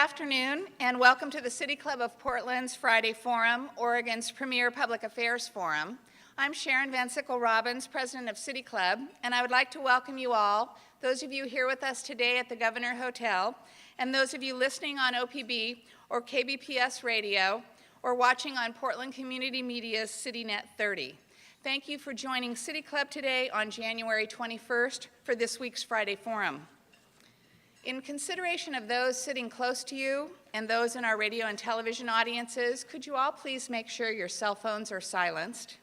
afternoon, and welcome to the City Club of Portland's Friday Forum, Oregon's premier public affairs forum. I'm Sharon Van Sickle-Robbins, president of City Club, and I would like to welcome you all, those of you here with us today at the Governor Hotel, and those of you listening on OPB or KBPS radio, or watching on Portland Community Media's CityNet 30. Thank you for joining City Club today on January 21st for this week's Friday Forum. In consideration of those sitting close to you and those in our radio and television audiences, could you all please make sure your cell phones are silenced?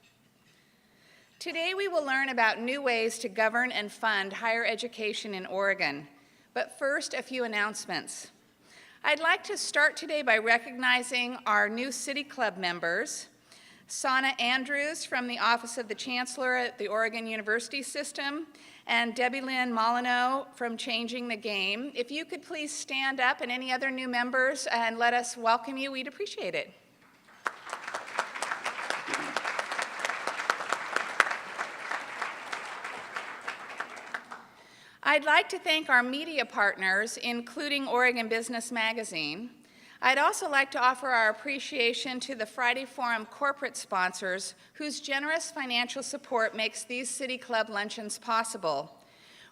Today we will learn about new ways to govern and fund higher education in Oregon. But first, a few announcements. I'd like to start today by recognizing our new City Club members, Sana Andrews from the Office of the Chancellor at the Oregon University System, and Debbie Lynn Molyneux from Changing the Game. If you could please stand up, and any other new members, and let us welcome you, we'd appreciate it. I'd like to thank our media partners, including Oregon Business Magazine. I'd also like to offer our appreciation to the Friday Forum corporate sponsors whose generous financial support makes these City Club luncheons possible.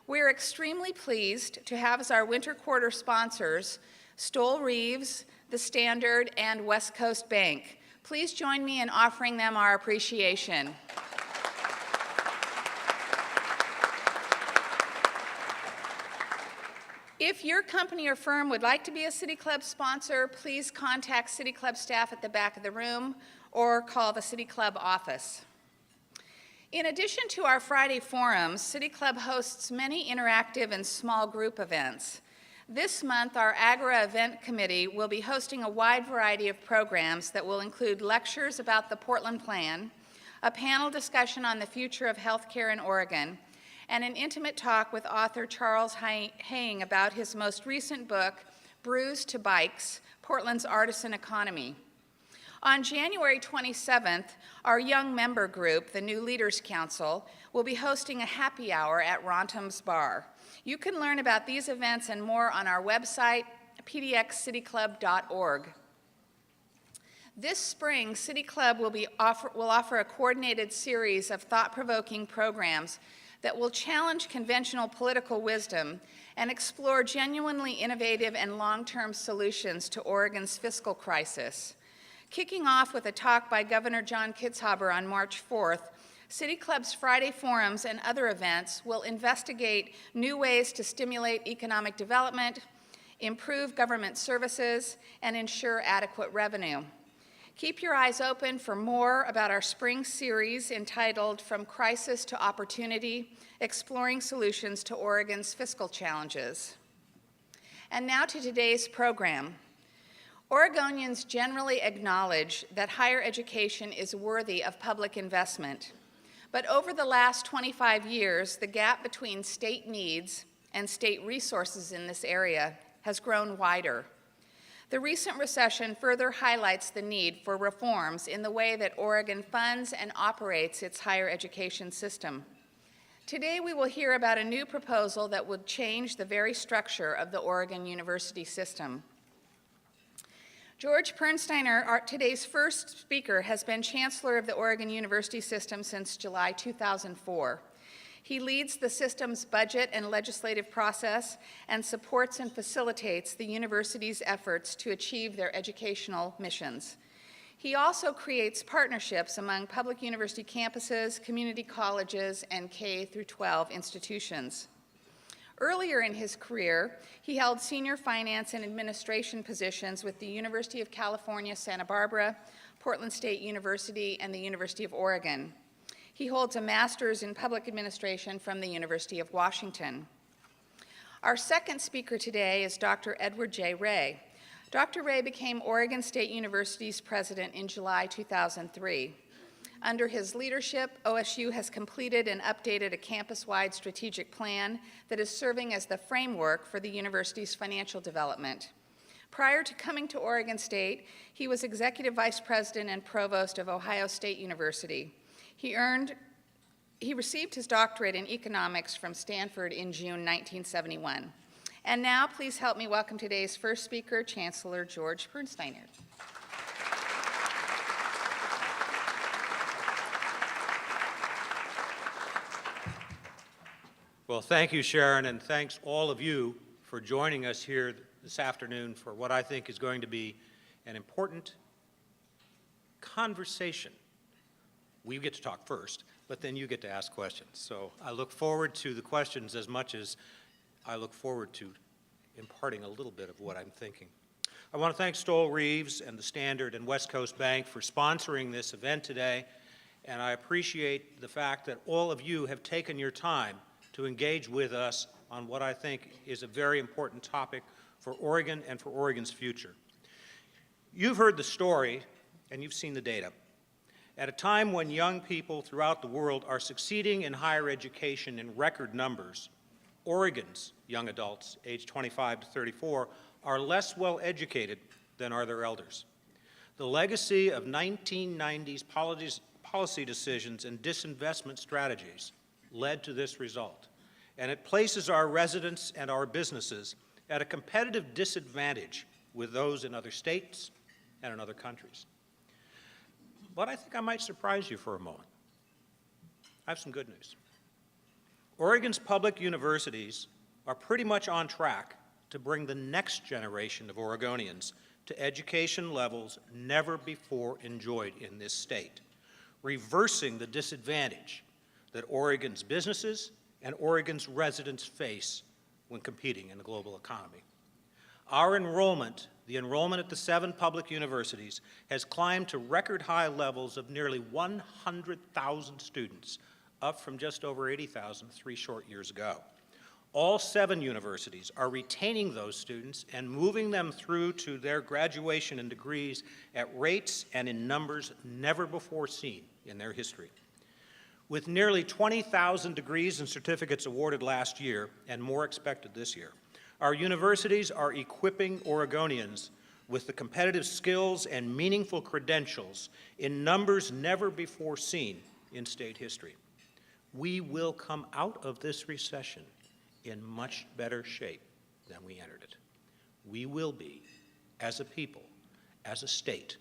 We're extremely pleased to have as our winter quarter sponsors Stoll Reeves, The Standard, and West Coast Bank. Please join me in offering them our appreciation. If your company or firm would like to be a City Club sponsor, please contact City Club staff at the back of the room or call the City Club office. In addition to our Friday forums, City Club hosts many interactive and small group events. This month, our Agora Event Committee will be hosting a wide variety of programs that will include lectures about the Portland Plan, a panel discussion on the future of healthcare in Oregon, and an intimate talk with author Charles Haying about his most recent book, Brews to Bikes, Portland's Artisan Economy. On January 27th, our young member group, the New Leaders Council, will be hosting a happy hour at Rontum's Bar. You can learn about these events and more on our website, pdxcityclub.org. This spring, City Club will offer a coordinated series of thought-provoking programs that will challenge conventional political wisdom and explore genuinely innovative and long-term solutions to Oregon's fiscal crisis. Kicking off with a talk by Governor John Kitzhaber on March 4th, City Club's Friday forums and other events will investigate new ways to stimulate economic development, improve government services, and ensure adequate revenue. Keep your eyes open for more about our spring series entitled From Crisis to Opportunity, Exploring Solutions to Oregon's Fiscal Challenges. And now to today's program. Oregonians generally acknowledge that higher education is worthy of public investment. But over the last 25 years, the gap between state needs and state resources in this area has grown wider. The recent recession further highlights the need for reforms in the way that Oregon funds and operates its higher education system. Today we will hear about a new proposal that would change the very structure of the Oregon University system. George Pernsteiner, today's first speaker, has been Chancellor of the Oregon University system since July 2004. He leads the system's budget and legislative process and supports and facilitates the university's efforts to achieve their educational missions. He also creates partnerships among public university campuses, community colleges, and K-12 institutions. Earlier in his career, he held senior finance and administration positions with the University of California, Santa Barbara, Portland State University, and the University of Oregon. He holds a master's in public administration from the University of Washington. Our second speaker today is Dr. Edward J. Ray. Dr. Ray became Oregon State University's president in July 2003. Under his leadership, OSU has completed and updated a campus-wide strategic plan that is serving as the framework for the university's financial development. Prior to coming to Oregon State, he was executive vice president and provost of Ohio State University. He received his doctorate in economics from Stanford in June 1971. And now, please help me welcome today's first speaker, Chancellor George Pernsteiner. Well, thank you, Sharon, and thanks all of you for joining us here this afternoon for what I think is going to be an important conversation. We get to talk first, but then you get to ask questions. So I look forward to the questions as much as I look forward to imparting a little bit of what I'm thinking. I want to thank Stoll Reeves and the Standard and West Coast Bank for sponsoring this event today, and I appreciate the fact that all of you have taken your time to engage with us on what I think is a very important topic for Oregon and for Oregon's future. You've heard the story and you've seen the data. At a time when young people throughout the world are succeeding in higher education in record numbers, Oregon's young adults, aged 25 to 34, are less well educated than are their elders. The legacy of 1990s policy decisions and disinvestment strategies led to this result, and it places our residents and our businesses at a competitive disadvantage with those in other states and in other countries. But I think I might surprise you for a moment. I have some good news. Oregon's public universities are pretty much on track to bring the next generation of Oregonians to education levels never before enjoyed in this state, reversing the disadvantage that Oregon's businesses and Oregon's residents face when competing in the global economy. Our enrollment, the enrollment at the 7 public universities, has climbed to record high levels of nearly 100,000 students, up from just over 80,000 3 short years ago. All 7 universities are retaining those students and moving them through to their graduation and degrees at rates and in numbers never before seen in their history. With nearly 20,000 degrees and certificates awarded last year and more expected this year, our universities are equipping Oregonians with the competitive skills and meaningful credentials in numbers never before seen in state history. We will come out of this recession in much better shape than we entered it. We will be, as a people, as a state,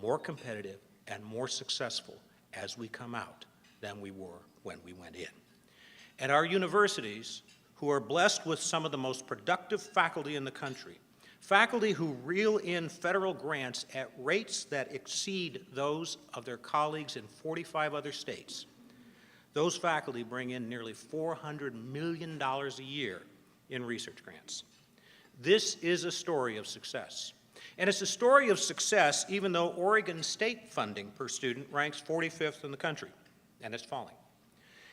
more competitive and more successful as we come out than we were when we went in. And our universities, who are blessed with some of the most productive faculty in the country, faculty who reel in federal grants at rates that exceed those of their colleagues in 45 other states, those faculty bring in nearly $400 million a year in research grants. This is a story of success. And it's a story of success even though Oregon state funding per student ranks 45th in the country, and it's falling.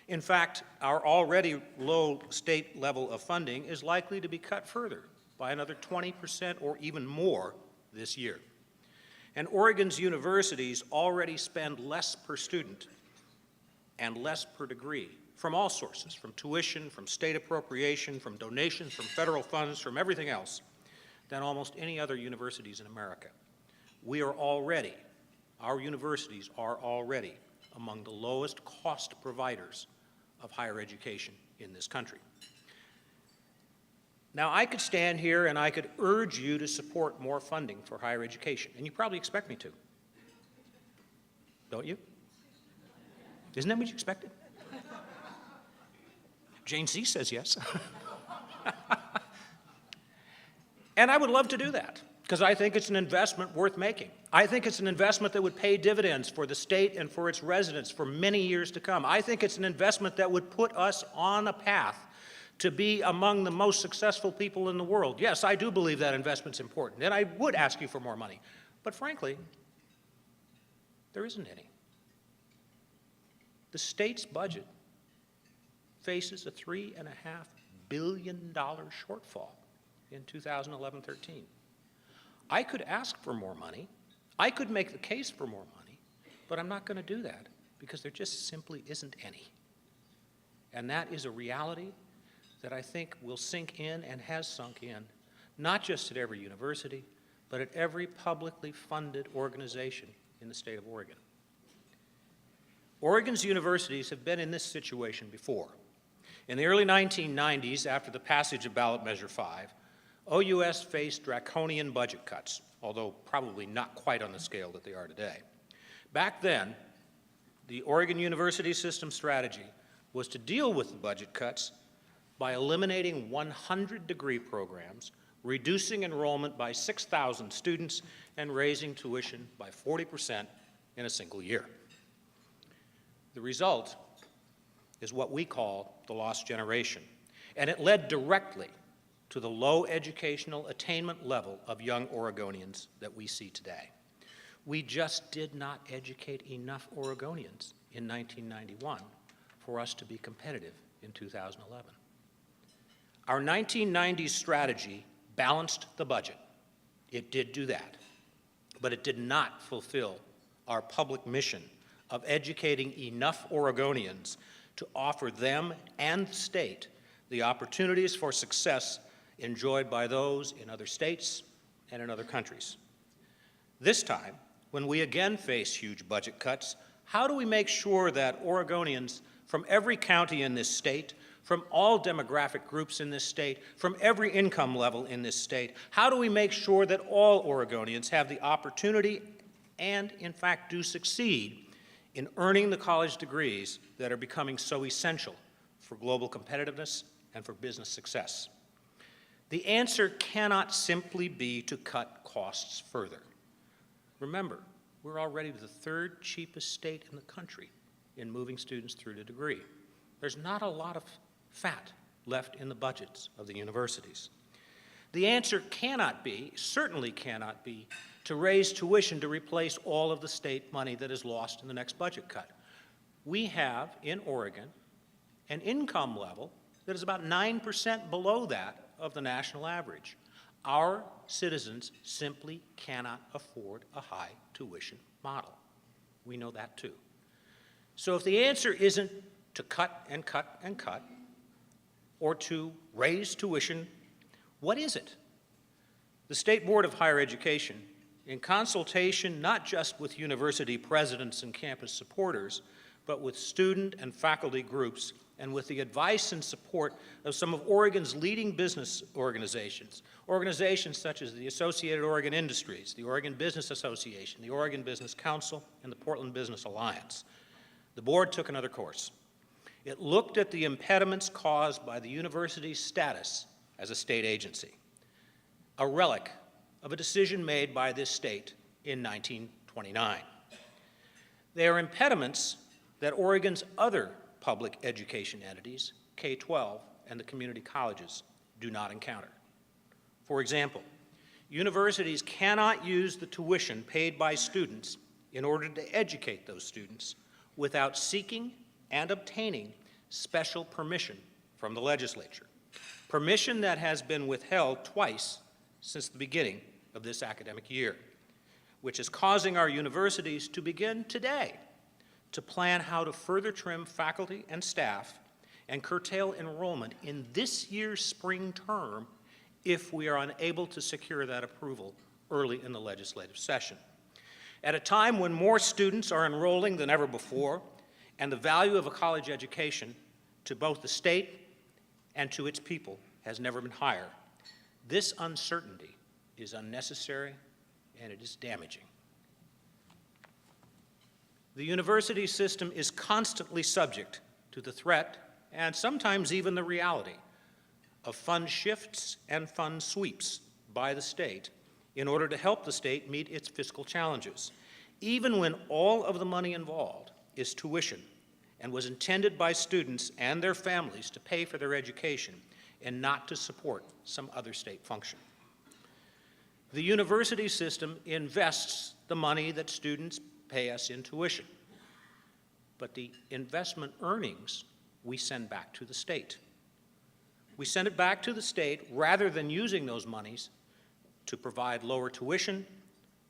In fact, our already low state level of funding is likely to be cut further by another 20% or even more this year. And Oregon's universities already spend less per student and less per degree from all sources, from tuition, from state appropriation, from donations, from federal funds, from everything else, than almost any other universities in America. We are already, our universities are already among the lowest cost providers of higher education in this country. Now, I could stand here and I could urge you to support more funding for higher education, and you probably expect me to. Don't you? Isn't that what you expected? Jane C. says yes. And I would love to do that, because I think it's an investment worth making. I think it's an investment that would pay dividends for the state and for its residents for many years to come. I think it's an investment that would put us on a path to be among the most successful people in the world. Yes, I do believe that investment's important, and I would ask you for more money. But frankly, there isn't any. The state's budget faces a $3.5 billion shortfall in 2011-13. I could ask for more money. I could make the case for more money, but I'm not going to do that because there just simply isn't any. And that is a reality that I think will sink in and has sunk in, not just at every university, but at every publicly funded organization in the state of Oregon. Oregon's universities have been in this situation before. In the early 1990s, after the passage of Ballot Measure 5, OUS faced draconian budget cuts, although probably not quite on the scale that they are today. Back then, the Oregon University system strategy was to deal with the budget cuts by eliminating 100 degree programs, reducing enrollment by 6,000 students, and raising tuition by 40% in a single year. The result is what we call the lost generation, and it led directly to the low educational attainment level of young Oregonians that we see today. We just did not educate enough Oregonians in 1991 for us to be competitive in 2011. Our 1990s strategy balanced the budget. It did do that, but it did not fulfill our public mission of educating enough Oregonians to offer them and the state the opportunities for success enjoyed by those in other states and in other countries. This time, when we again face huge budget cuts, how do we make sure that Oregonians from every county in this state, from all demographic groups in this state, from every income level in this state, how do we make sure that all Oregonians have the opportunity and, in fact, do succeed in earning the college degrees that are becoming so essential for global competitiveness and for business success? The answer cannot simply be to cut costs further. Remember, we're already the third cheapest state in the country in moving students through to degree. There's not a lot of fat left in the budgets of the universities. The answer cannot be, certainly cannot be, to raise tuition to replace all of the state money that is lost in the next budget cut. We have, in Oregon, an income level that is about 9% below that of the national average. Our citizens simply cannot afford a high tuition model. We know that too. So if the answer isn't to cut and cut and cut, or to raise tuition, what is it? The State Board of Higher Education, in consultation not just with university presidents and campus supporters, but with student and faculty groups, and with the advice and support of some of Oregon's leading business organizations, organizations such as the Associated Oregon Industries, the Oregon Business Association, the Oregon Business Council, and the Portland Business Alliance. The board took another course. It looked at the impediments caused by the university's status as a state agency, a relic of a decision made by this state in 1929. They are impediments that Oregon's other public education entities, K-12 and the community colleges, do not encounter. For example, universities cannot use the tuition paid by students in order to educate those students without seeking and obtaining special permission from the legislature, permission that has been withheld twice since the beginning of this academic year, which is causing our universities to begin today to plan how to further trim faculty and staff and curtail enrollment in this year's spring term if we are unable to secure that approval early in the legislative session. At a time when more students are enrolling than ever before, and the value of a college education to both the state and to its people has never been higher, this uncertainty is unnecessary and it is damaging. The university system is constantly subject to the threat, and sometimes even the reality, of fund shifts and fund sweeps by the state in order to help the state meet its fiscal challenges, even when all of the money involved is tuition and was intended by students and their families to pay for their education and not to support some other state function. The university system invests the money that students pay us in tuition, but the investment earnings we send back to the state. We send it back to the state rather than using those monies to provide lower tuition,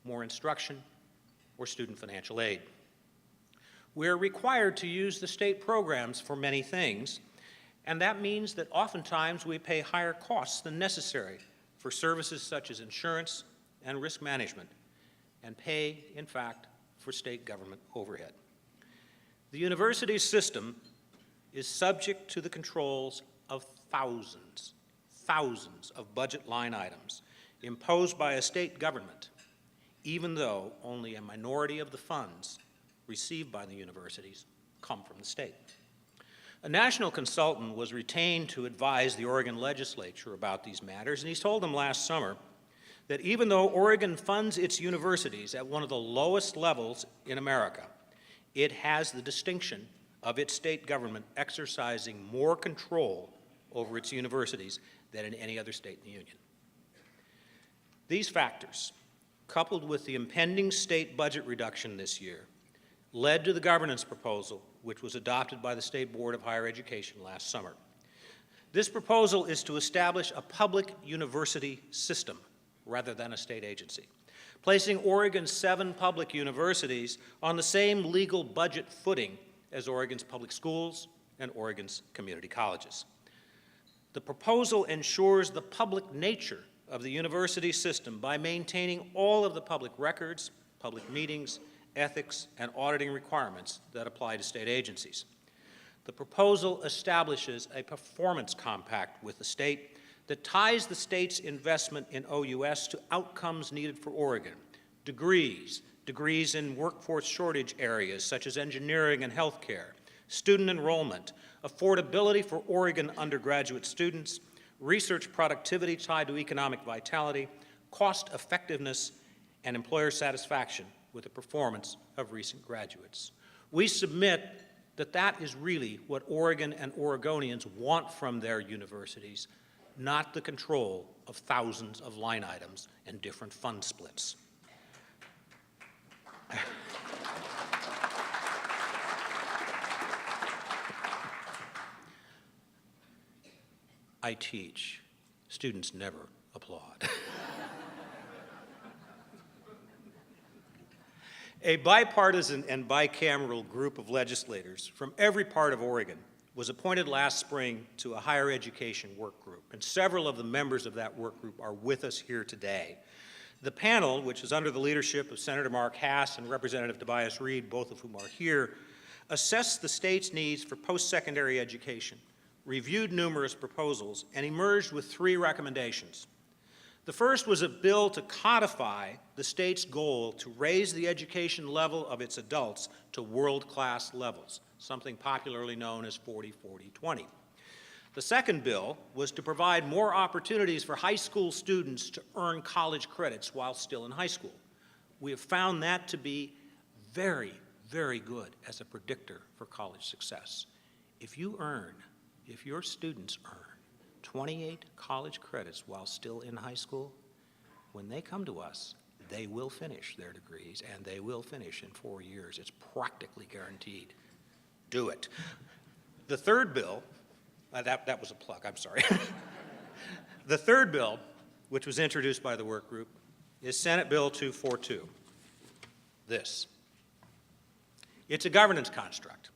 more instruction, or student financial aid. We're required to use the state programs for many things, and that means that oftentimes we pay higher costs than necessary for services such as insurance and risk management, and pay, in fact, for state government overhead. The university system is subject to the controls of thousands of budget line items imposed by a state government, even though only a minority of the funds received by the universities come from the state. A national consultant was retained to advise the Oregon legislature about these matters, and he told them last summer that even though Oregon funds its universities at one of the lowest levels in America, it has the distinction of its state government exercising more control over its universities than in any other state in the Union. These factors, coupled with the impending state budget reduction this year, led to the governance proposal, which was adopted by the State Board of Higher Education last summer. This proposal is to establish a public university system rather than a state agency, placing Oregon's 7 public universities on the same legal budget footing as Oregon's public schools and Oregon's community colleges. The proposal ensures the public nature of the university system by maintaining all of the public records, public meetings, ethics, and auditing requirements that apply to state agencies. The proposal establishes a performance compact with the state that ties the state's investment in OUS to outcomes needed for Oregon, degrees in workforce shortage areas such as engineering and healthcare, student enrollment, affordability for Oregon undergraduate students, research productivity tied to economic vitality, cost effectiveness, and employer satisfaction with the performance of recent graduates. We submit that that is really what Oregon and Oregonians want from their universities, not the control of thousands of line items and different fund splits. I teach. Students never applaud. A bipartisan and bicameral group of legislators from every part of Oregon was appointed last spring to a higher education work group, and several of the members of that work group are with us here today. The panel, which is under the leadership of Senator Mark Hass and Representative Tobias Reed, both of whom are here, assessed the state's needs for post-secondary education, reviewed numerous proposals, and emerged with 3 recommendations. The first was a bill to codify the state's goal to raise the education level of its adults to world-class levels, something popularly known as 40-40-20. The second bill was to provide more opportunities for high school students to earn college credits while still in high school. We have found that to be very, very good as a predictor for college success. If your students earn 28 college credits while still in high school, when they come to us, they will finish their degrees, and they will finish in 4 years. It's practically guaranteed. Do it. The third bill, that was a plug, I'm sorry. The third bill, which was introduced by the work group, is Senate Bill 242. This. It's a governance construct.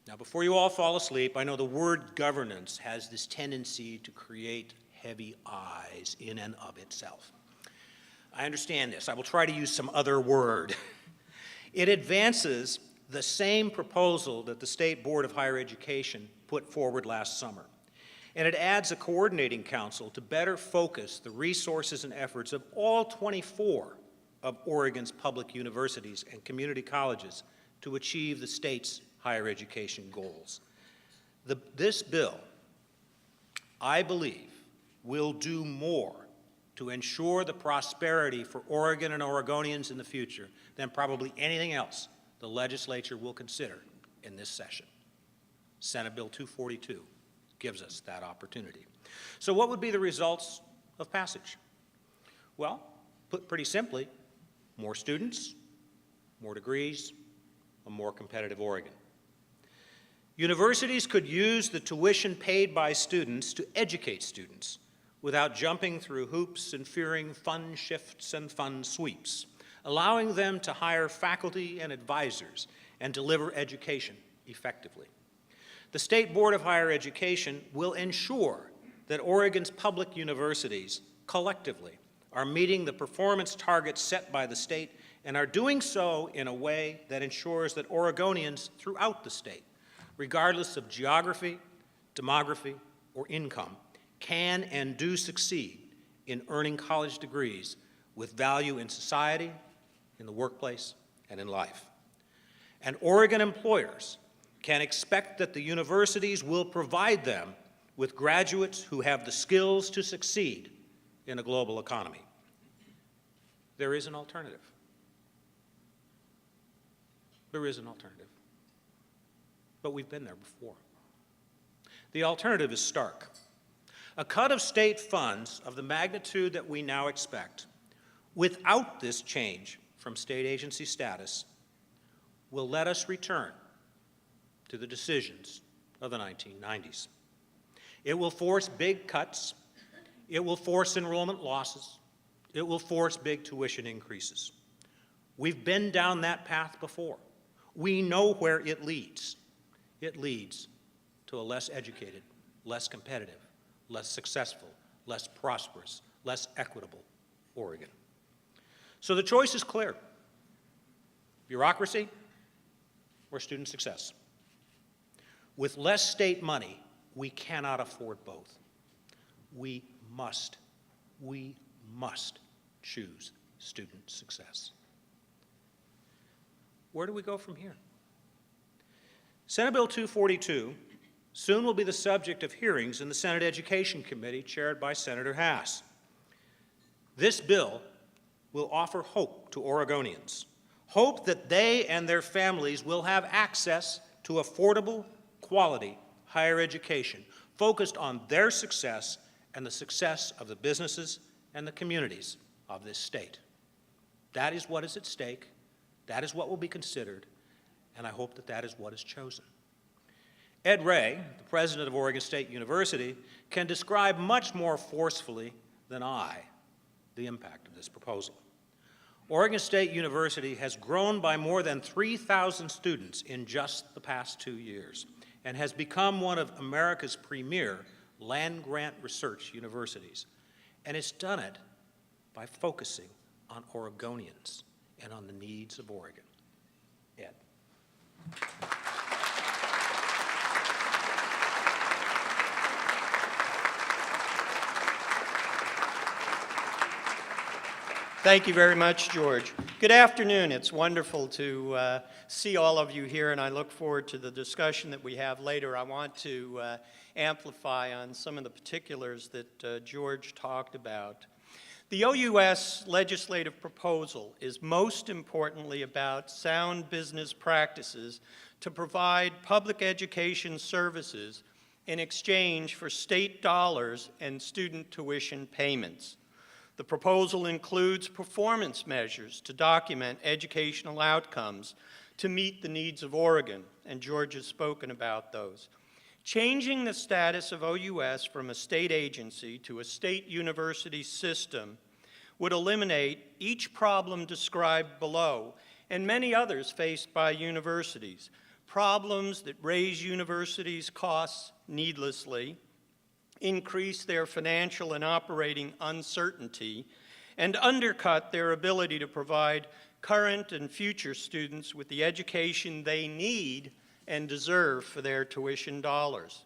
Now, before you all fall asleep, I know the word governance has this tendency to create heavy eyes in and of itself. I understand this. I will try to use some other word. It advances the same proposal that the State Board of Higher Education put forward last summer. And it adds a coordinating council to better focus the resources and efforts of all 24 of Oregon's public universities and community colleges to achieve the state's higher education goals. This bill, I believe, will do more to ensure the prosperity for Oregon and Oregonians in the future than probably anything else the legislature will consider in this session. Senate Bill 242 gives us that opportunity. So what would be the results of passage? Well, put pretty simply, more students, more degrees, a more competitive Oregon. Universities could use the tuition paid by students to educate students without jumping through hoops and fearing fund shifts and fund sweeps, allowing them to hire faculty and advisors and deliver education effectively. The State Board of Higher Education will ensure that Oregon's public universities collectively are meeting the performance targets set by the state and are doing so in a way that ensures that Oregonians throughout the state regardless of geography, demography, or income, can and do succeed in earning college degrees with value in society, in the workplace, and in life. And Oregon employers can expect that the universities will provide them with graduates who have the skills to succeed in a global economy. There is an alternative. There is an alternative. But we've been there before. The alternative is stark. A cut of state funds of the magnitude that we now expect, without this change from state agency status, will let us return to the decisions of the 1990s. It will force big cuts. It will force enrollment losses. It will force big tuition increases. We've been down that path before. We know where it leads. It leads to a less educated, less competitive, less successful, less prosperous, less equitable Oregon. So the choice is clear: bureaucracy or student success. With less state money, we cannot afford both. We must choose student success. Where do we go from here? Senate Bill 242 soon will be the subject of hearings in the Senate Education Committee chaired by Senator Haas. This bill will offer hope to Oregonians, hope that they and their families will have access to affordable, quality higher education focused on their success and the success of the businesses and the communities of this state. That is what is at stake. That is what will be considered, and I hope that that is what is chosen. Ed Ray, the president of Oregon State University, can describe much more forcefully than I the impact of this proposal. Oregon State University has grown by more than 3,000 students in just the past 2 years and has become one of America's premier land-grant research universities. And it's done it by focusing on Oregonians and on the needs of Oregon. Ed. Thank you very much, George. Good afternoon. It's wonderful to see all of you here, and I look forward to the discussion that we have later. I want to amplify on some of the particulars that George talked about. The OUS legislative proposal is most importantly about sound business practices to provide public education services in exchange for state dollars and student tuition payments. The proposal includes performance measures to document educational outcomes to meet the needs of Oregon, and George has spoken about those. Changing the status of OUS from a state agency to a state university system would eliminate each problem described below and many others faced by universities, problems that raise universities' costs needlessly, increase their financial and operating uncertainty, and undercut their ability to provide current and future students with the education they need and deserve for their tuition dollars.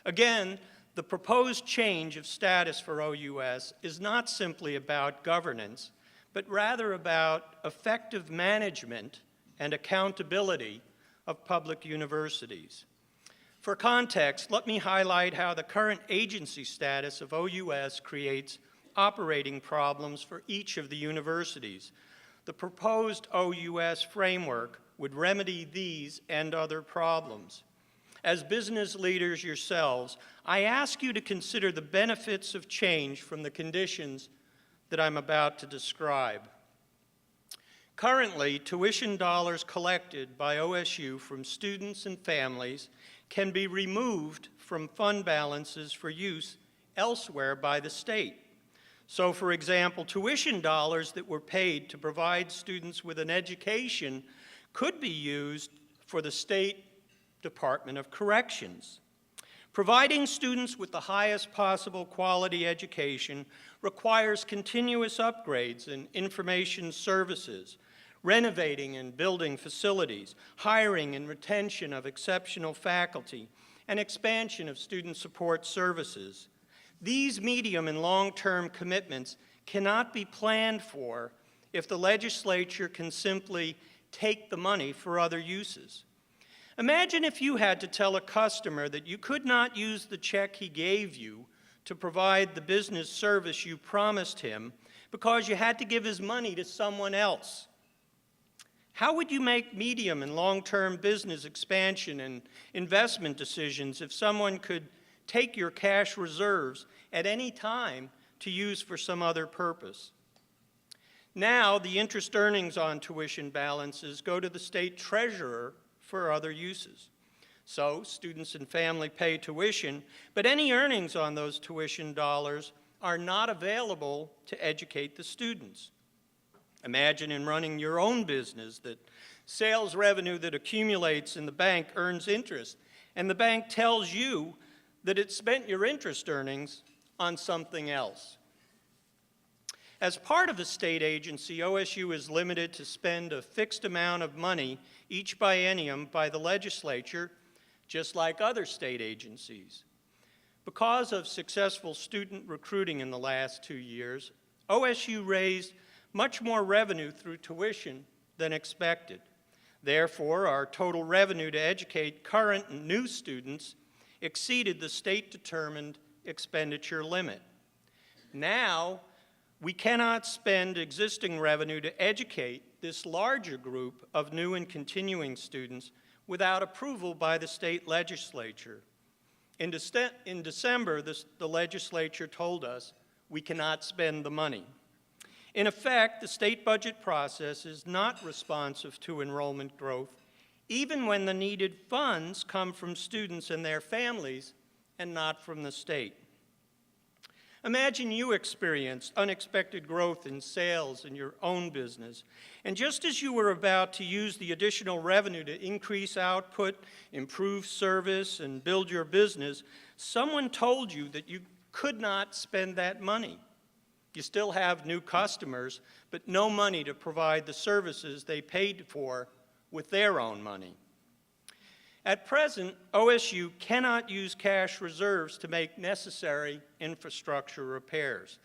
Again, the proposed change of status for OUS is not simply about governance, but rather about effective management and accountability of public universities. For context, let me highlight how the current agency status of OUS creates operating problems for each of the universities. The proposed OUS framework would remedy these and other problems. As business leaders yourselves, I ask you to consider the benefits of change from the conditions that I'm about to describe. Currently, tuition dollars collected by OSU from students and families can be removed from fund balances for use elsewhere by the state. So, for example, tuition dollars that were paid to provide students with an education could be used for the State Department of Corrections. Providing students with the highest possible quality education requires continuous upgrades in information services, renovating and building facilities, hiring and retention of exceptional faculty, and expansion of student support services. These medium and long-term commitments cannot be planned for if the legislature can simply take the money for other uses. Imagine if you had to tell a customer that you could not use the check he gave you to provide the business service you promised him because you had to give his money to someone else. How would you make medium and long-term business expansion and investment decisions if someone could take your cash reserves at any time to use for some other purpose? Now, the interest earnings on tuition balances go to the state treasurer for other uses. So, students and family pay tuition, but any earnings on those tuition dollars are not available to educate the students. Imagine in running your own business that sales revenue that accumulates in the bank earns interest, and the bank tells you that it spent your interest earnings on something else. As part of the state agency, OSU is limited to spend a fixed amount of money each biennium by the legislature, just like other state agencies. Because of successful student recruiting in the last 2 years, OSU raised much more revenue through tuition than expected. Therefore, our total revenue to educate current and new students exceeded the state-determined expenditure limit. Now, we cannot spend existing revenue to educate this larger group of new and continuing students without approval by the state legislature. In December, the legislature told us we cannot spend the money. In effect, the state budget process is not responsive to enrollment growth, even when the needed funds come from students and their families and not from the state. Imagine you experienced unexpected growth in sales in your own business, and just as you were about to use the additional revenue to increase output, improve service, and build your business, someone told you that you could not spend that money. You still have new customers, but no money to provide the services they paid for with their own money. At present, OSU cannot use cash reserves to make necessary infrastructure repairs.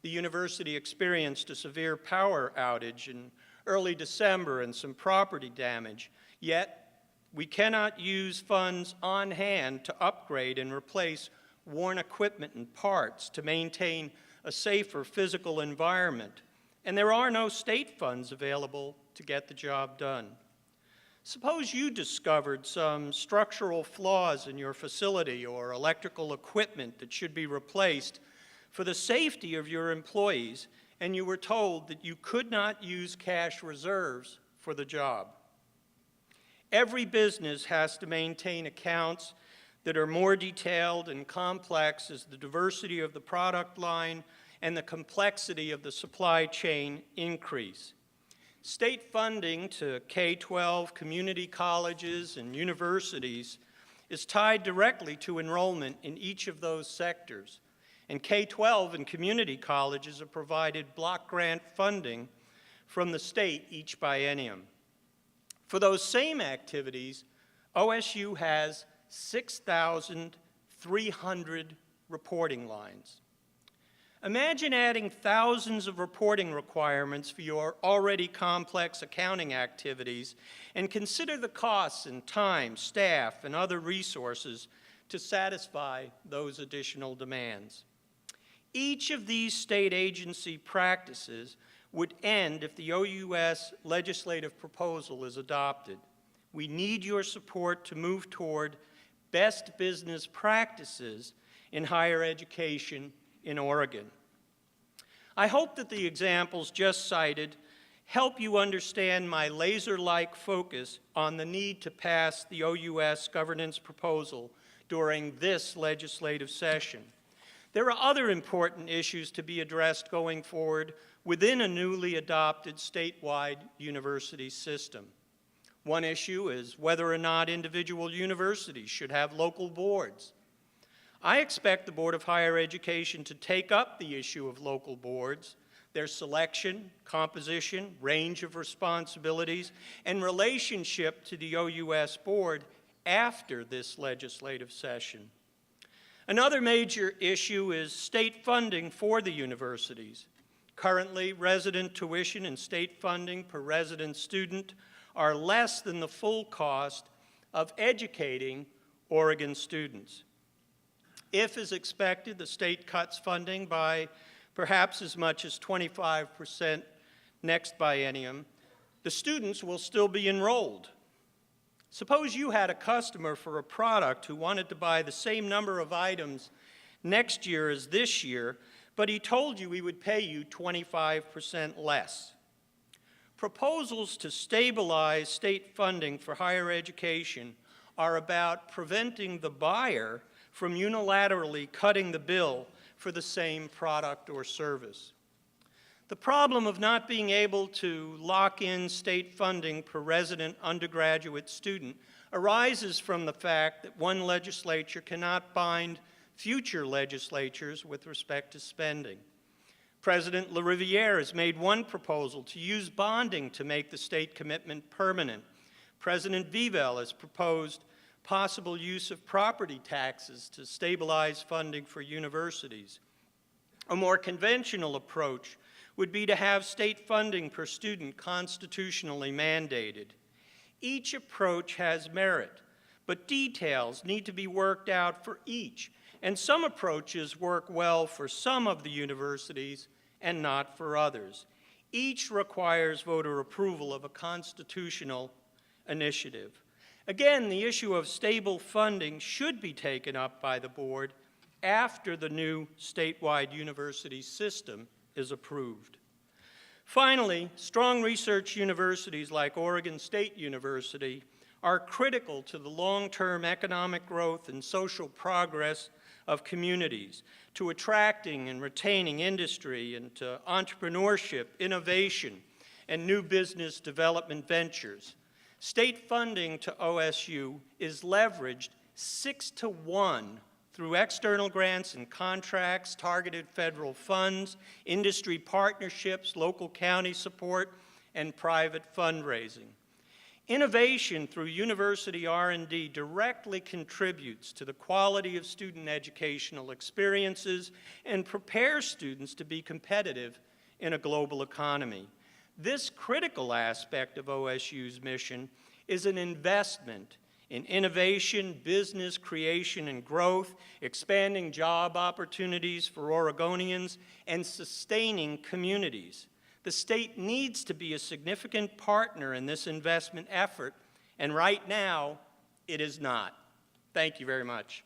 The university experienced a severe power outage in early December and some property damage, yet we cannot use funds on hand to upgrade and replace worn equipment and parts to maintain a safer physical environment, and there are no state funds available to get the job done. Suppose you discovered some structural flaws in your facility or electrical equipment that should be replaced for the safety of your employees, and you were told that you could not use cash reserves for the job. Every business has to maintain accounts that are more detailed and complex as the diversity of the product line and the complexity of the supply chain increase. State funding to K-12 community colleges and universities is tied directly to enrollment in each of those sectors, and K-12 and community colleges are provided block grant funding from the state each biennium. For those same activities, OSU has 6,300 reporting lines. Imagine adding thousands of reporting requirements for your already complex accounting activities, and consider the costs in time, staff, and other resources to satisfy those additional demands. Each of these state agency practices would end if the OUS legislative proposal is adopted. We need your support to move toward best business practices in higher education in Oregon. I hope that the examples just cited help you understand my laser-like focus on the need to pass the OUS governance proposal during this legislative session. There are other important issues to be addressed going forward within a newly adopted statewide university system. One issue is whether or not individual universities should have local boards. I expect the Board of Higher Education to take up the issue of local boards. their selection, composition, range of responsibilities, and relationship to the OUS Board after this legislative session. Another major issue is state funding for the universities. Currently, resident tuition and state funding per resident student are less than the full cost of educating Oregon students. If, as expected, the state cuts funding by perhaps as much as 25% next biennium, the students will still be enrolled. Suppose you had a customer for a product who wanted to buy the same number of items next year as this year, but he told you he would pay you 25% less. Proposals to stabilize state funding for higher education are about preventing the buyer from unilaterally cutting the bill for the same product or service. The problem of not being able to lock in state funding per resident undergraduate student arises from the fact that one legislature cannot bind future legislatures with respect to spending. President LaRiviere has made one proposal to use bonding to make the state commitment permanent. President Vivell has proposed possible use of property taxes to stabilize funding for universities. A more conventional approach would be to have state funding per student constitutionally mandated. Each approach has merit, but details need to be worked out for each, and some approaches work well for some of the universities and not for others. Each requires voter approval of a constitutional initiative. Again, the issue of stable funding should be taken up by the board after the new statewide university system is approved. Finally, strong research universities like Oregon State University are critical to the long-term economic growth and social progress of communities, to attracting and retaining industry and to entrepreneurship, innovation, and new business development ventures. State funding to OSU is leveraged 6-to-1 through external grants and contracts, targeted federal funds, industry partnerships, local county support, and private fundraising. Innovation through university R&D directly contributes to the quality of student educational experiences and prepares students to be competitive in a global economy. This critical aspect of OSU's mission is an investment in innovation, business creation and growth, expanding job opportunities for Oregonians, and sustaining communities. The state needs to be a significant partner in this investment effort, and right now, it is not. Thank you very much.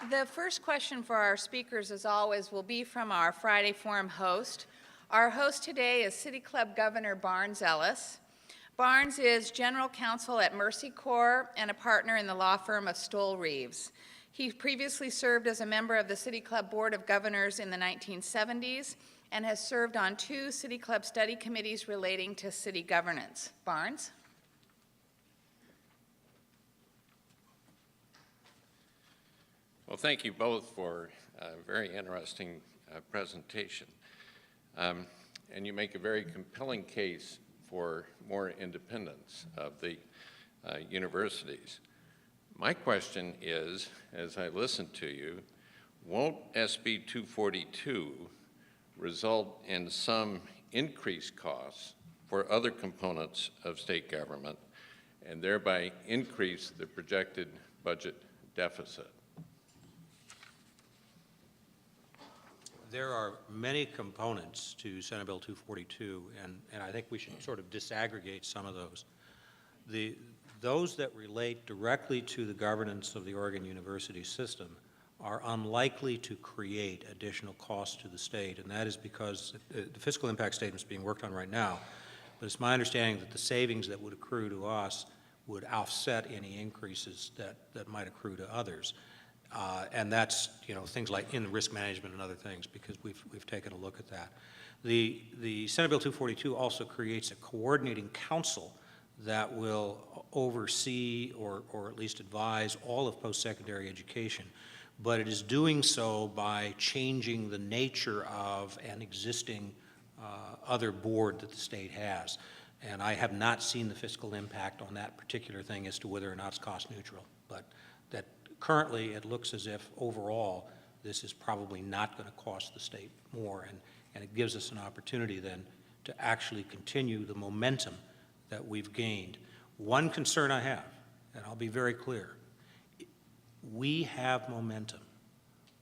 The first question for our speakers, as always, will be from our Friday Forum host. Our host today is City Club Governor Barnes Ellis. Barnes is General Counsel at Mercy Corps and a partner in the law firm of Stoll Reeves. He previously served as a member of the City Club Board of Governors in the 1970s and has served on 2 City Club study committees relating to city governance. Barnes? Well, thank you both for a very interesting presentation. And you make a very compelling case for more independence of the universities. My question is, as I listen to you, won't SB 242 result in some increased costs for other components of state government and thereby increase the projected budget deficit? There are many components to Senate Bill 242, and I think we should sort of disaggregate some of those. Those that relate directly to the governance of the Oregon University system are unlikely to create additional costs to the state, and that is because the fiscal impact statement is being worked on right now, but it's my understanding that the savings that would accrue to us would offset any increases that might accrue to others. And that's, things like in risk management and other things, because we've taken a look at that. The Senate Bill 242 also creates a coordinating council that will oversee or at least advise all of post-secondary education, but it is doing so by changing the nature of an existing other board that the state has. And I have not seen the fiscal impact on that particular thing as to whether or not it's cost neutral, but that currently it looks as if overall this is probably not going to cost the state more, and it gives us an opportunity then to actually continue the momentum that we've gained. One concern I have, and I'll be very clear, we have momentum.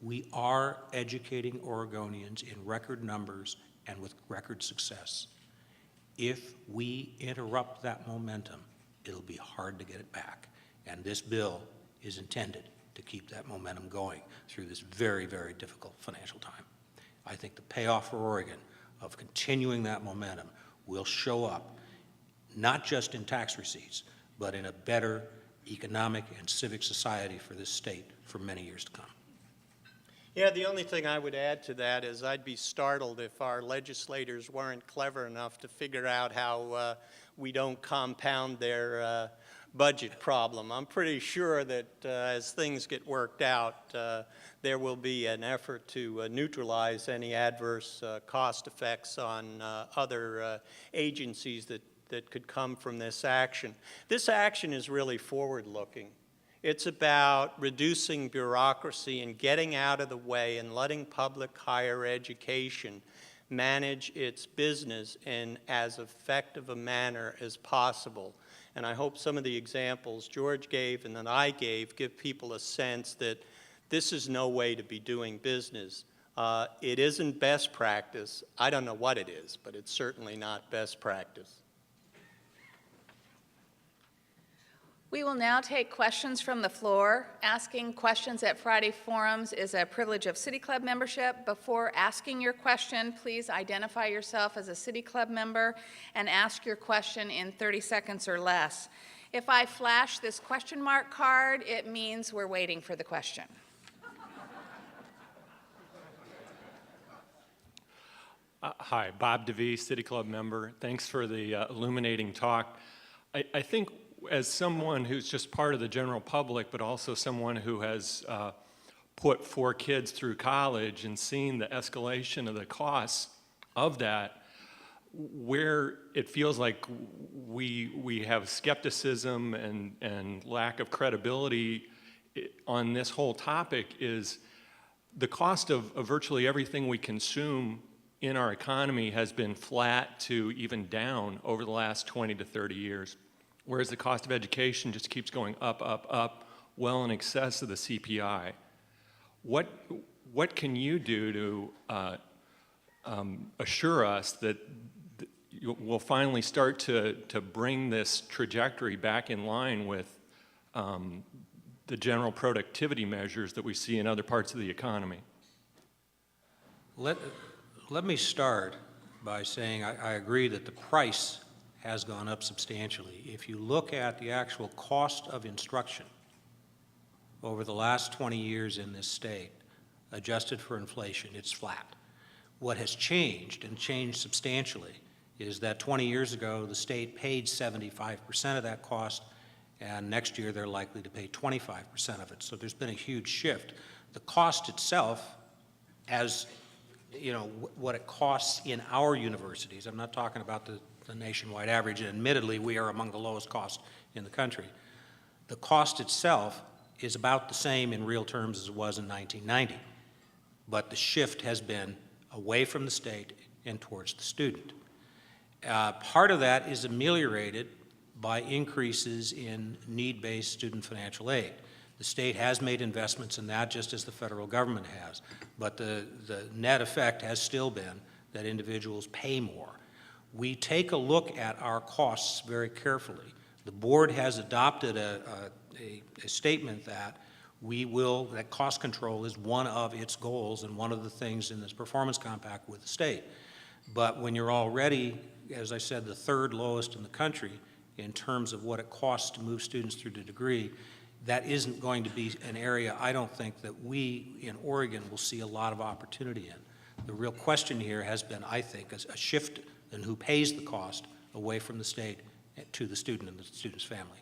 We are educating Oregonians in record numbers and with record success. If we interrupt that momentum, it'll be hard to get it back. And this bill is intended to keep that momentum going through this very, very difficult financial time. I think the payoff for Oregon of continuing that momentum will show up not just in tax receipts, but in a better economic and civic society for this state for many years to come. Yeah, the only thing I would add to that is I'd be startled if our legislators weren't clever enough to figure out how we don't compound their budget problem. I'm pretty sure that as things get worked out, there will be an effort to neutralize any adverse cost effects on other agencies that could come from this action. This action is really forward-looking. It's about reducing bureaucracy and getting out of the way and letting public higher education manage its business in as effective a manner as possible. And I hope some of the examples George gave and that I gave give people a sense that this is no way to be doing business. It isn't best practice. I don't know what it is, but it's certainly not best practice. We will now take questions from the floor. Asking questions at Friday forums is a privilege of City Club membership. Before asking your question, please identify yourself as a City Club member and ask your question in 30 seconds or less. If I flash this question mark card, it means we're waiting for the question. Hi, Bob DeVee, City Club member. Thanks for the illuminating talk. I think as someone who's just part of the general public, but also someone who has put 4 kids through college and seen the escalation of the costs of that, where it feels like we have skepticism and lack of credibility on this whole topic is the cost of virtually everything we consume in our economy has been flat to even down over the last 20 to 30 years. Whereas the cost of education just keeps going up, up, up, well in excess of the CPI. What can you do to assure us that we'll finally start to bring this trajectory back in line with the general productivity measures that we see in other parts of the economy? Let me start by saying I agree that the price has gone up substantially. If you look at the actual cost of instruction over the last 20 years in this state, adjusted for inflation, it's flat. What has changed, and changed substantially, is that 20 years ago, the state paid 75% of that cost, and next year they're likely to pay 25% of it. So there's been a huge shift. The cost itself, as you know, what it costs in our universities, I'm not talking about the nationwide average, and admittedly we are among the lowest costs in the country. The cost itself is about the same in real terms as it was in 1990, but the shift has been away from the state and towards the student. Part of that is ameliorated by increases in need-based student financial aid. The state has made investments in that, just as the federal government has, but the net effect has still been that individuals pay more. We take a look at our costs very carefully. The board has adopted a statement that that cost control is one of its goals and one of the things in this performance compact with the state. But when you're already, as I said, the 3rd lowest in the country in terms of what it costs to move students through the degree, that isn't going to be an area I don't think that we in Oregon will see a lot of opportunity in. The real question here has been, I think, a shift in who pays the cost away from the state to the student and the student's family.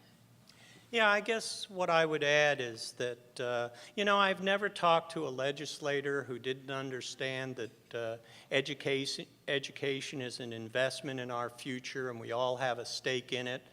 Yeah, I guess what I would add is that, I've never talked to a legislator who didn't understand that education is an investment in our future and we all have a stake in it.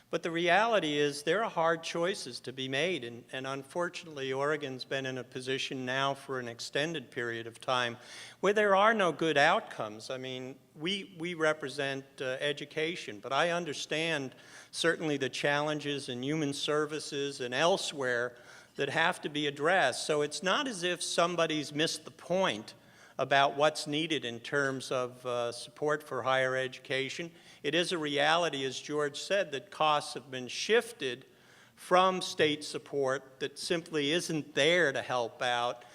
But the reality is there are hard choices to be made, and unfortunately Oregon's been in a position now for an extended period of time where there are no good outcomes. I mean, we represent education, but I understand certainly the challenges in human services and elsewhere that have to be addressed. So it's not as if somebody's missed the point about what's needed in terms of support for higher education. It is a reality, as George said, that costs have been shifted from state support that simply isn't there to help out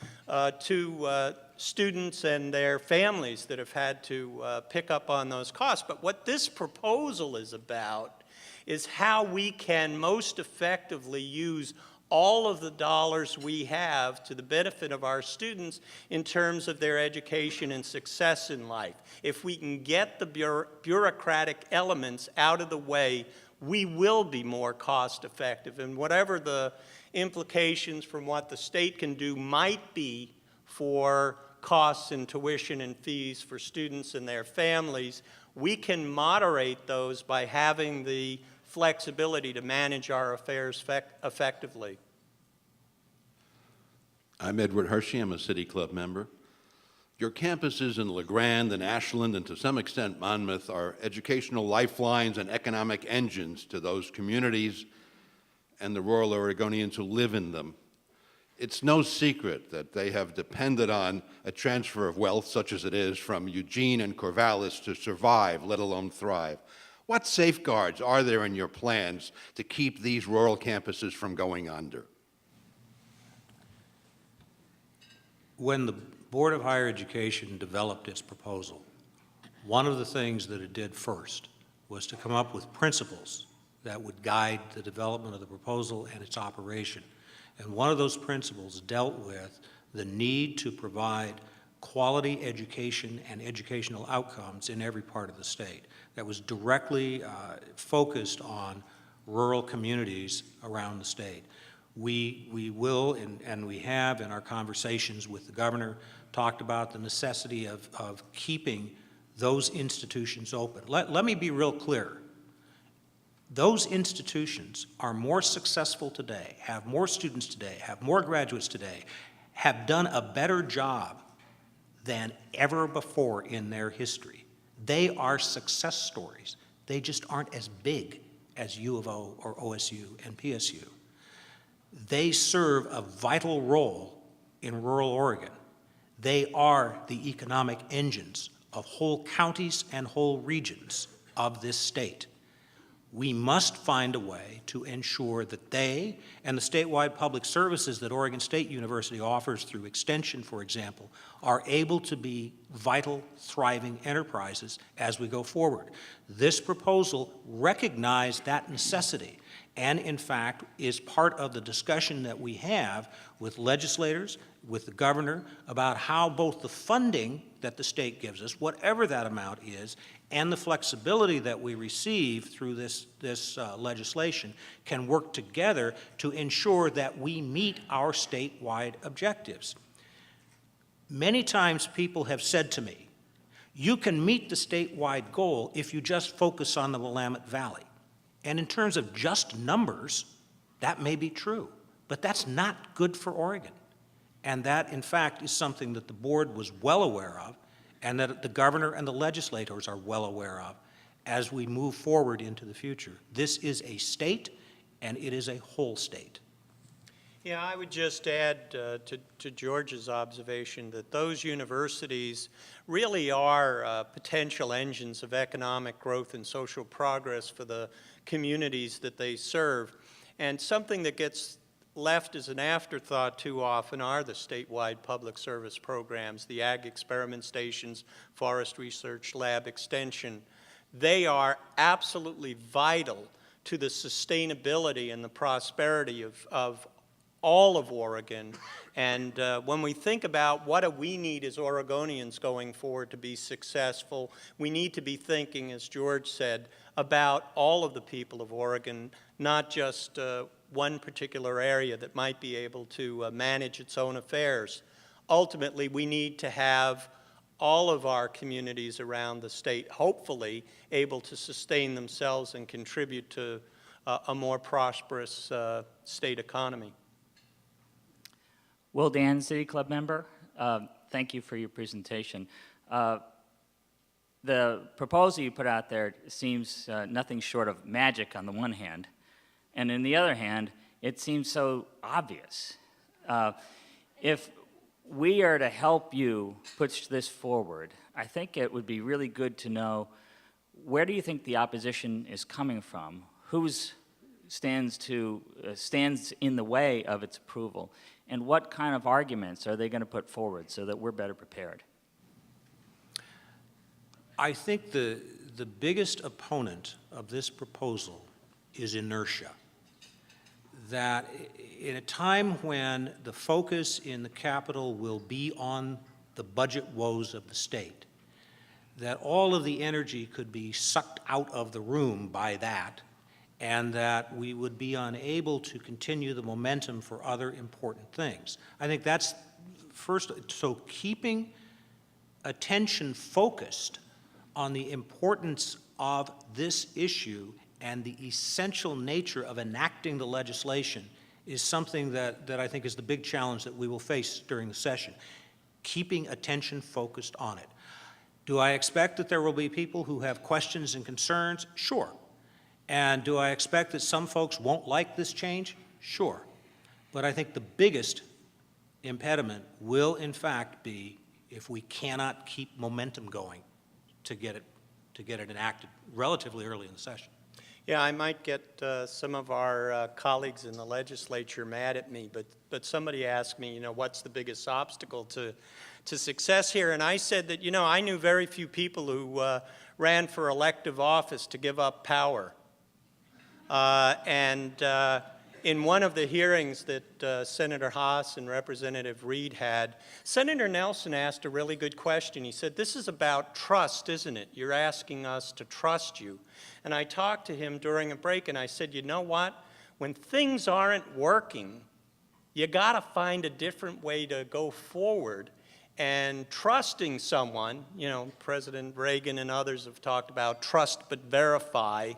to students and their families that have had to pick up on those costs. But what this proposal is about is how we can most effectively use all of the dollars we have to the benefit of our students in terms of their education and success in life. If we can get the bureaucratic elements out of the way, we will be more cost effective. And whatever the implications from what the state can do might be for costs in tuition and fees for students and their families, we can moderate those by having the flexibility to manage our affairs effectively. I'm Edward Hershey. I'm a City Club member. Your campuses in LeGrand and Ashland, and to some extent Monmouth, are educational lifelines and economic engines to those communities and the rural Oregonians who live in them. It's no secret that they have depended on a transfer of wealth, such as it is, from Eugene and Corvallis to survive, let alone thrive. What safeguards are there in your plans to keep these rural campuses from going under? When the Board of Higher Education developed its proposal, one of the things that it did first was to come up with principles that would guide the development of the proposal and its operation. And one of those principles dealt with the need to provide quality education and educational outcomes in every part of the state. That was directly focused on rural communities around the state. We will, and we have in our conversations with the governor, talked about the necessity of keeping those institutions open. Let me be real clear. Those institutions are more successful today, have more students today, have more graduates today, have done a better job than ever before in their history. They are success stories. They just aren't as big as U of O or OSU and PSU. They serve a vital role in rural Oregon. They are the economic engines of whole counties and whole regions of this state. We must find a way to ensure that they and the statewide public services that Oregon State University offers through extension, for example, are able to be vital, thriving enterprises as we go forward. This proposal recognized that necessity and, in fact, is part of the discussion that we have with legislators, with the governor, about how both the funding that the state gives us, whatever that amount is, and the flexibility that we receive through this legislation can work together to ensure that we meet our statewide objectives. Many times people have said to me, you can meet the statewide goal if you just focus on the Willamette Valley. And in terms of just numbers, that may be true, but that's not good for Oregon. And that, in fact, is something that the board was well aware of and that the governor and the legislators are well aware of as we move forward into the future. This is a state, and it is a whole state. Yeah, I would just add to George's observation that those universities really are potential engines of economic growth and social progress for the communities that they serve. And something that gets left as an afterthought too often are the statewide public service programs, the Ag Experiment Stations, Forest Research Lab Extension. They are absolutely vital to the sustainability and the prosperity of all of Oregon. And when we think about what do we need as Oregonians going forward to be successful, we need to be thinking, as George said, about all of the people of Oregon, not just one particular area that might be able to manage its own affairs. Ultimately, we need to have all of our communities around the state, hopefully, able to sustain themselves and contribute to a more prosperous state economy. Will Dan, City Club member, thank you for your presentation. The proposal you put out there seems nothing short of magic on the one hand, and on the other hand, it seems so obvious. If we are to help you push this forward, I think it would be really good to know, where do you think the opposition is coming from? Who's stands in the way of its approval? And what kind of arguments are they going to put forward so that we're better prepared? I think the biggest opponent of this proposal is inertia. That in a time when the focus in the Capitol will be on the budget woes of the state, that all of the energy could be sucked out of the room by that, and that we would be unable to continue the momentum for other important things. I think that's first, so keeping attention focused on the importance of this issue and the essential nature of enacting the legislation is something that I think is the big challenge that we will face during the session, keeping attention focused on it. Do I expect that there will be people who have questions and concerns? Sure. And do I expect that some folks won't like this change? Sure. But I think the biggest impediment will, in fact, be if we cannot keep momentum going to get it enacted relatively early in the session. Yeah, I might get some of our colleagues in the legislature mad at me, but somebody asked me, what's the biggest obstacle to success here? And I said that, I knew very few people who ran for elective office to give up power. In one of the hearings that Senator Haas and Representative Reed had, Senator Nelson asked a really good question. He said, this is about trust, isn't it? You're asking us to trust you. And I talked to him during a break, and I said, you know what? When things aren't working, you got to find a different way to go forward. And trusting someone, President Reagan and others have talked about trust but verify.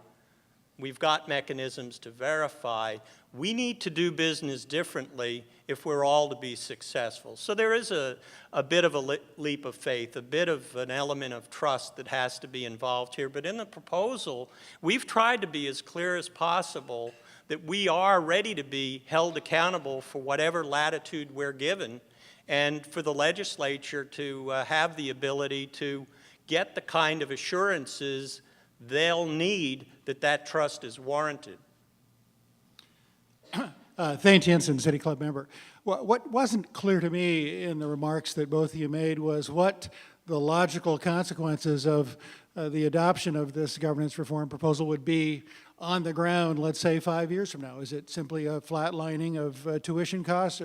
We've got mechanisms to verify. We need to do business differently if we're all to be successful. So there is a bit of a leap of faith, a bit of an element of trust that has to be involved here. But in the proposal, we've tried to be as clear as possible that we are ready to be held accountable for whatever latitude we're given, and for the legislature to have the ability to get the kind of assurances they'll need that trust is warranted. Thane Jensen, City Club member. What wasn't clear to me in the remarks that both of you made was what the logical consequences of the adoption of this governance reform proposal would be on the ground, let's say 5 years from now. Is it simply a flatlining of tuition costs?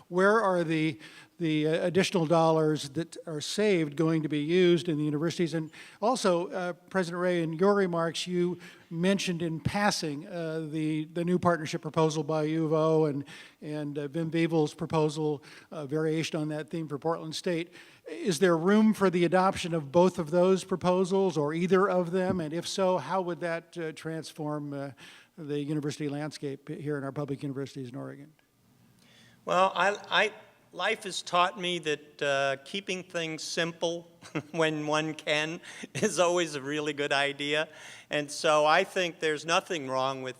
Where are the additional dollars that are saved going to be used in the universities? And also, President Ray, in your remarks, you mentioned in passing the new partnership proposal by U of O and Vim Bevel's proposal, variation on that theme for Portland State. Is there room for the adoption of both of those proposals or either of them? And if so, how would that transform the university landscape here in our public universities in Oregon? Well, life has taught me that keeping things simple when one can is always a really good idea. And so I think there's nothing wrong with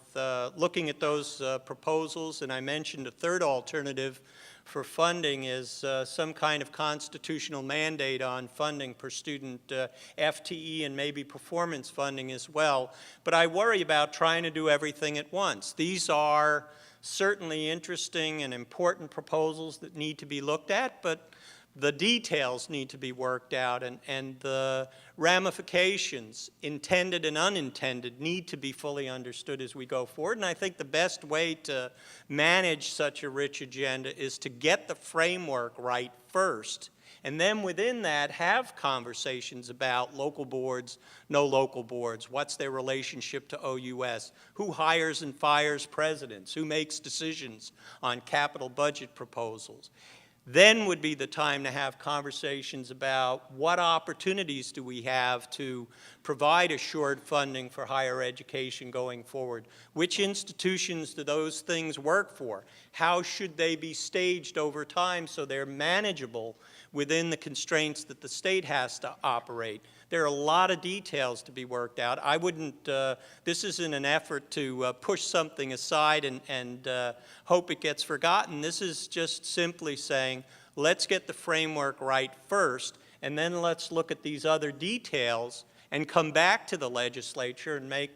looking at those proposals. And I mentioned a third alternative for funding is some kind of constitutional mandate on funding per student FTE and maybe performance funding as well. But I worry about trying to do everything at once. These are certainly interesting and important proposals that need to be looked at, but The details need to be worked out, and the ramifications, intended and unintended, need to be fully understood as we go forward. And I think the best way to manage such a rich agenda is to get the framework right first, and then within that have conversations about local boards, no local boards, what's their relationship to OUS, who hires and fires presidents, who makes decisions on capital budget proposals. Then would be the time to have conversations about what opportunities do we have to provide assured funding for higher education going forward. Which institutions do those things work for? How should they be staged over time so they're manageable within the constraints that the state has to operate? There are a lot of details to be worked out. I wouldn't, this isn't an effort to push something aside and hope it gets forgotten. This is just simply saying, let's get the framework right first, and then let's look at these other details and come back to the legislature and make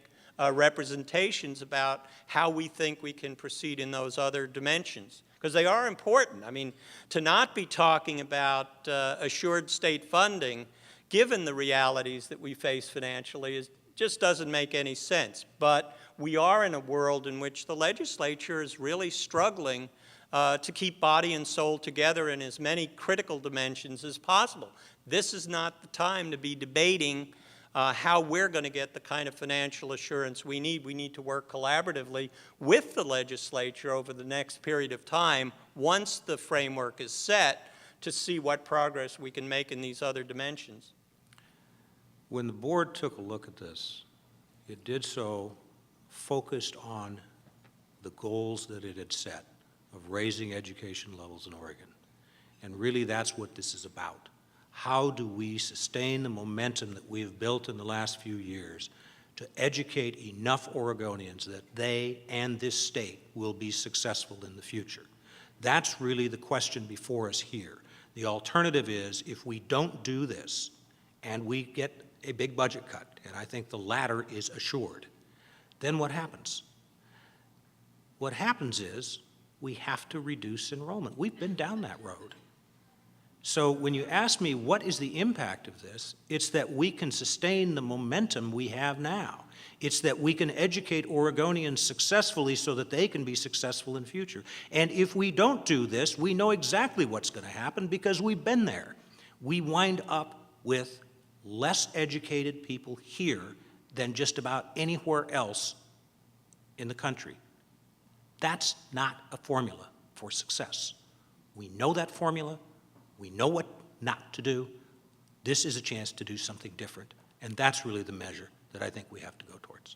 representations about how we think we can proceed in those other dimensions. Because they are important. I mean, to not be talking about assured state funding, given the realities that we face financially, just doesn't make any sense. But we are in a world in which the legislature is really struggling to keep body and soul together in as many critical dimensions as possible. This is not the time to be debating how we're going to get the kind of financial assurance we need. We need to work collaboratively with the legislature over the next period of time, once the framework is set, to see what progress we can make in these other dimensions. When the board took a look at this, it did so focused on the goals that it had set of raising education levels in Oregon. And really that's what this is about. How do we sustain the momentum that we've built in the last few years to educate enough Oregonians that they and this state will be successful in the future? That's really the question before us here. The alternative is, if we don't do this and we get a big budget cut, and I think the latter is assured, then what happens? What happens is we have to reduce enrollment. We've been down that road. So when you ask me what is the impact of this, it's that we can sustain the momentum we have now. It's that we can educate Oregonians successfully so that they can be successful in the future. And if we don't do this, we know exactly what's going to happen because we've been there. We wind up with less educated people here than just about anywhere else in the country. That's not a formula for success. We know that formula. We know what not to do. This is a chance to do something different, and that's really the measure that I think we have to go towards.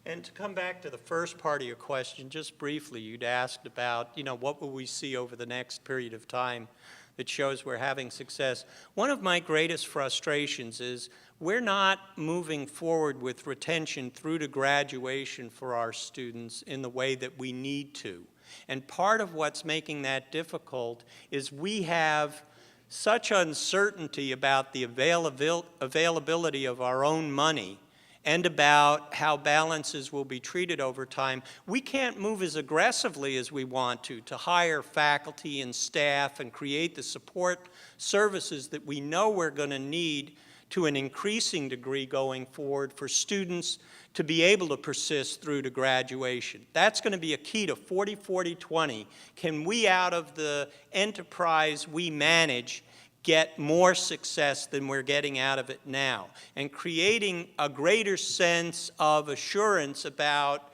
And to come back to the first part of your question, just briefly, you'd asked about, what will we see over the next period of time that shows we're having success. One of my greatest frustrations is we're not moving forward with retention through to graduation for our students in the way that we need to. And part of what's making that difficult is we have such uncertainty about the availability of our own money and about how balances will be treated over time. We can't move as aggressively as we want to hire faculty and staff and create the support services that we know we're going to need to an increasing degree going forward for students to be able to persist through to graduation. That's going to be a key to 40-40-20. Can we, out of the enterprise we manage, get more success than we're getting out of it now? And creating a greater sense of assurance about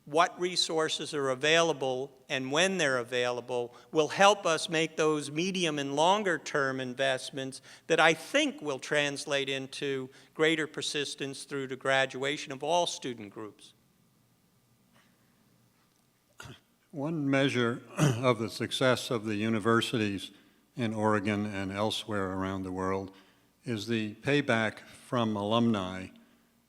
what resources are available and when they're available will help us make those medium and longer term investments that I think will translate into greater persistence through to graduation of all student groups. One measure of the success of the universities in Oregon and elsewhere around the world is the payback from alumni.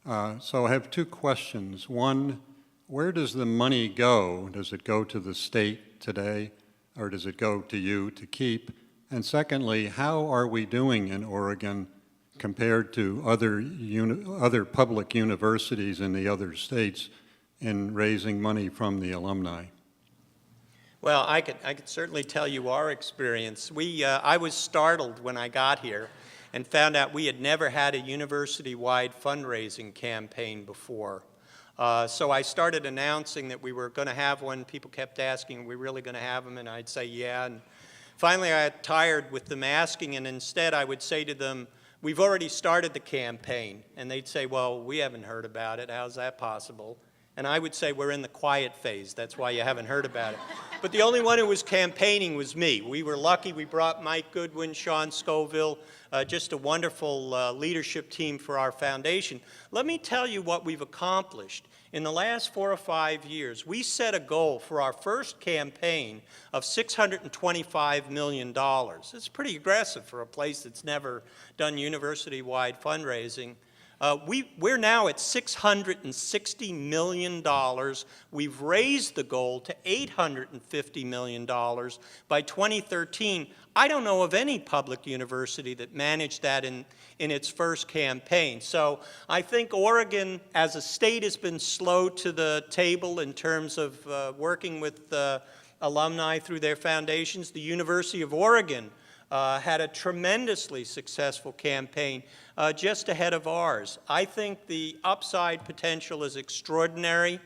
So I have two questions. One, where does the money go? Does it go to the state today, or does it go to you to keep? And secondly, how are we doing in Oregon compared to other public universities in the other states in raising money from the alumni? Well, I could certainly tell you our experience. I was startled when I got here and found out we had never had a university-wide fundraising campaign before. So I started announcing that we were going to have one. People kept asking, are we really going to have them? And I'd say, yeah. And finally, I got tired with them asking, and instead I would say to them, we've already started the campaign. And they'd say, well, we haven't heard about it. How's that possible? And I would say, we're in the quiet phase. That's why you haven't heard about it. But the only one who was campaigning was me. We were lucky. We brought Mike Goodwin, Sean Scoville, just a wonderful leadership team for our foundation. Let me tell you what we've accomplished. In the last 4 or 5 years, we set a goal for our first campaign of $625 million. It's pretty aggressive for a place that's never done university-wide fundraising. We're now at $660 million. We've raised the goal to $850 million by 2013. I don't know of any public university that managed that in its first campaign. So I think Oregon, as a state, has been slow to the table in terms of working with alumni through their foundations. The University of Oregon had a tremendously successful campaign just ahead of ours. I think the upside potential is extraordinary,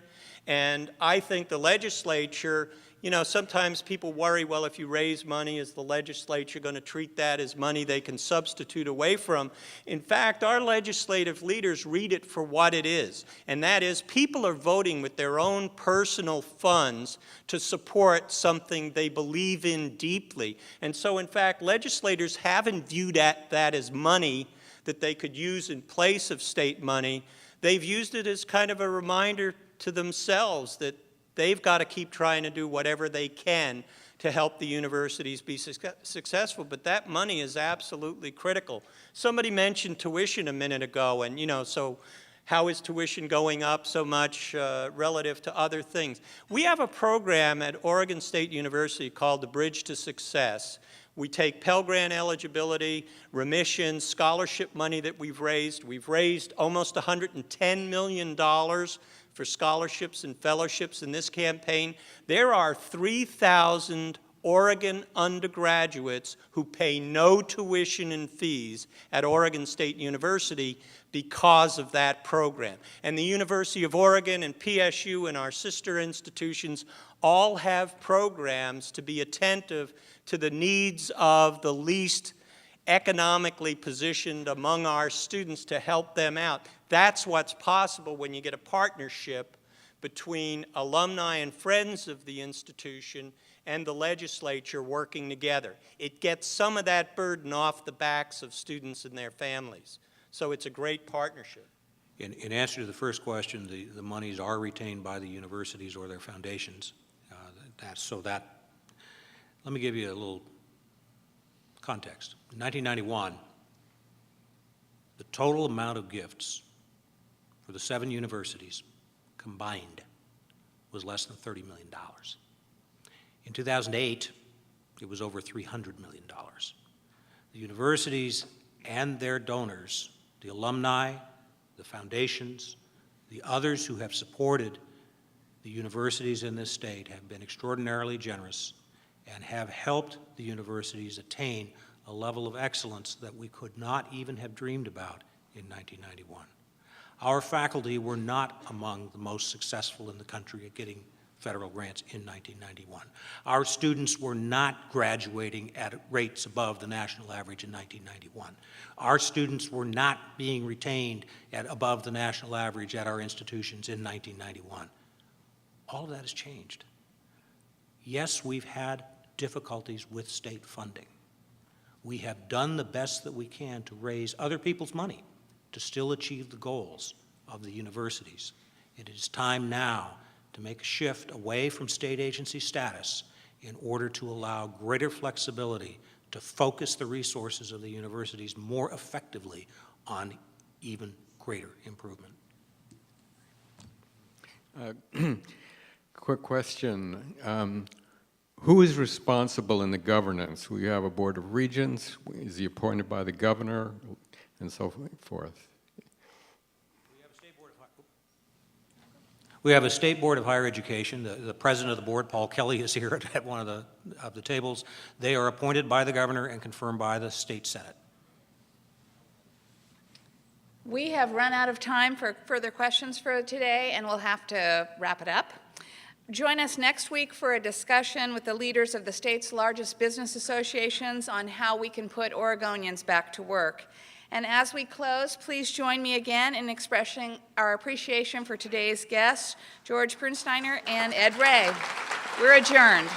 and I think the legislature, you know, sometimes people worry, well, if you raise money, is the legislature going to treat that as money they can substitute away from? In fact, our legislative leaders read it for what it is, and that is people are voting with their own personal funds to support something they believe in deeply. And so, in fact, legislators haven't viewed that as money that they could use in place of state money. They've used it as kind of a reminder to themselves that they've got to keep trying to do whatever they can to help the universities be successful, but that money is absolutely critical. Somebody mentioned tuition a minute ago, and you know, so how is tuition going up so much relative to other things? We have a program at Oregon State University called the Bridge to Success. We take Pell Grant eligibility, remission, scholarship money that we've raised. We've raised almost $110 million for scholarships and fellowships in this campaign. There are 3,000 Oregon undergraduates who pay no tuition and fees at Oregon State University because of that program. And the University of Oregon and PSU and our sister institutions all have programs to be attentive to the needs of the least economically positioned among our students to help them out. That's what's possible when you get a partnership between alumni and friends of the institution and the legislature working together. It gets some of that burden off the backs of students and their families. So it's a great partnership. In answer to the first question, the monies are retained by the universities or their foundations. Let me give you a little context. In 1991, the total amount of gifts for the 7 universities combined was less than $30 million. In 2008, it was over $300 million. The universities and their donors, the alumni, the foundations, the others who have supported the universities in this state have been extraordinarily generous and have helped the universities attain a level of excellence that we could not even have dreamed about in 1991. Our faculty were not among the most successful in the country at getting federal grants in 1991. Our students were not graduating at rates above the national average in 1991. Our students were not being retained at above the national average at our institutions in 1991. All of that has changed. Yes, we've had difficulties with state funding. We have done the best that we can to raise other people's money to still achieve the goals of the universities. It is time now to make a shift away from state agency status in order to allow greater flexibility to focus the resources of the universities more effectively on even greater improvement. Quick question. Who is responsible in the governance? We have a board of regents. Is he appointed by the governor, and so forth? We have a State Board of Higher Education. The president of the board, Paul Kelly, is here at one of the tables. They are appointed by the governor and confirmed by the state senate. We have run out of time for further questions for today, and we'll have to wrap it up. Join us next week for a discussion with the leaders of the state's largest business associations on how we can put Oregonians back to work. And as we close, please join me again in expressing our appreciation for today's guests, George Pernsteiner and Ed Ray. We're adjourned.